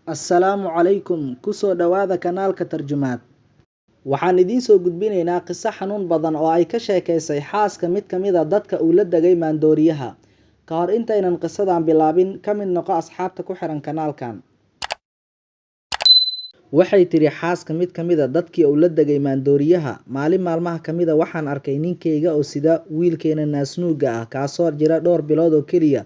Assalaamu calaykum kusoo dhawaada kanaalka tarjumaad. Waxaan idiin soo gudbinaynaa qiso xanuun badan oo ay ka sheekaysay xaaska mid ka mid ah dadka uu la dagay maandooriyaha. Ka hor intaynan qisadan bilaabin, ka mid noqo asxaabta ku xiran kanaalkan. Waxay tiri xaaska mid ka mid ah dadkii uu la dagay maandooriyaha, maalin maalmaha ka mid ah waxaan arkay ninkeyga oo sida wiilkeena naasnuuga ah kaasoo jira dhowr bilood oo keliya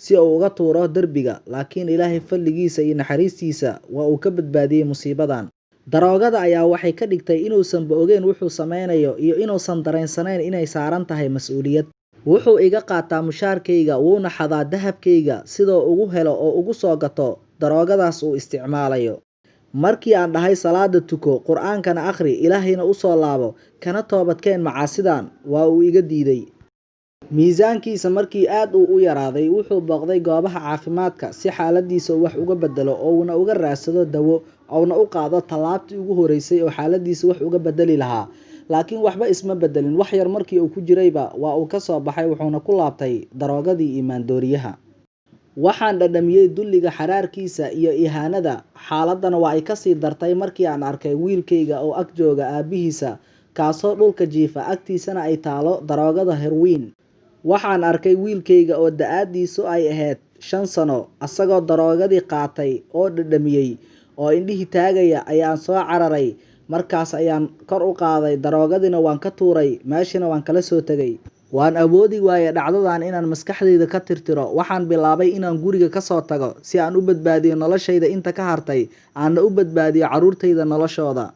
si uu uga tuuro derbiga, laakiin Ilaahay fadligiisa iyo naxariistiisa waa uu ka badbaadiyay musiibadan. Daroogada ayaa waxay ka dhigtay inuusanba ogeyn wuxuu sameynayo iyo inuusan dareensanayn inay saaran tahay mas'uuliyad. Wuxuu iga qaataa mushaarkeyga wuuna xadaa dahabkeyga sidoo ugu helo oo ugu soo gato daroogadaas uu isticmaalayo. Markii aan dhahay salaada tuko, qur'aankana akhri, Ilaahayna u soo laabo, kana toobadkeen macaasidan, waa uu iga diiday. Miisaankiisa markii aad u yaraaday wuxuu booqday goobaha caafimaadka si xaaladiisa wax uga bedelo oo uuna uga raadsado dawo oona u qaado tallaabtii ugu horeysay oo xaaladiisa wax uga bedeli lahaa. Laakiin waxba isma bedelin, wax yar markii uu ku jirayba waa uu ka soo baxay wuxuuna ku laabtay daroogadii iyo maandooriyaha. Waxaan dhadhamiyay dulliga xaraarkiisa iyo ihaanada. Xaaladana waa ay ka sii dartay markii aan arkay wiilkeyga oo ag jooga aabihiisa kaasoo dhulka jiifa agtiisana ay taalo daroogada heroin. Waxaan arkay wiilkeyga oo da'adiisu ay ahayd 5 sano asagoo daroogadii qaatay oo dhadhamiyay oo indhihi taagaya ayaan soo cararay. Markaas ayaan kor u qaaday daroogadina waan ka tuuray, meeshana waan kala soo tagay. Waan awoodi waayay dhacdadan inaan maskaxdayda ka tirtiro. Waxaan bilaabay inaan guriga ka soo tago si aan u badbaadiyo noloshayda inta ka hartay, aana u badbaadiyo carruurtayda noloshooda.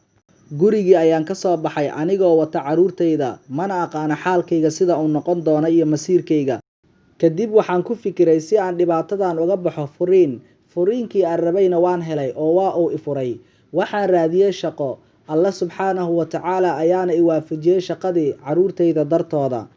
Gurigii ayaan ka soo baxay anigoo wata carruurtayda, mana aqaan xaalkayga sida uu noqon doono iyo masiirkayga. Kadib waxaan ku fikiray si aan dhibaatadan uga baxo furiinkii aan rabayna waan helay oo waa uu i furay. Waxaan raadiyay shaqo, Allah subxaanahu wa tacaala ayaana i waafajiyay shaqadii carruurtayda dartooda.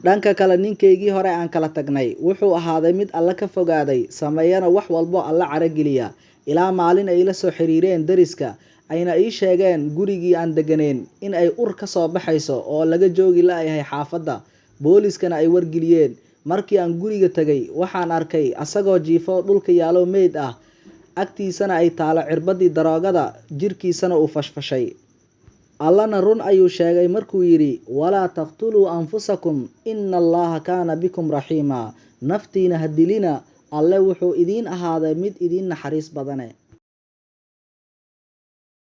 Dhanka kale ninkeygii hore aan kala tagnay wuxuu ahaaday mid alla ka fogaaday, sameeyana wax walbo alla carageliya. Ilaa maalin ay la soo xiriireen deriska ayna ii sheegeen gurigii aan deganeen in ay ur ka soo baxayso oo laga joogi la'yahay xaafadda. Booliskana ay wargeliyeen. Markii aan guriga tagay waxaan arkay asagoo jiifo dhulka yaalo meyd ah, agtiisana ay taalo cirbadii daroogada, jirkiisana uu fashfashay. Allana run ayuu sheegay markuu yidhi walaa taqtuluu anfusakum inna Allaha kaana bikum raxiima. Naftiina ha dilina, Alle wuxuu idiin ahaaday mid idiin naxariis badane.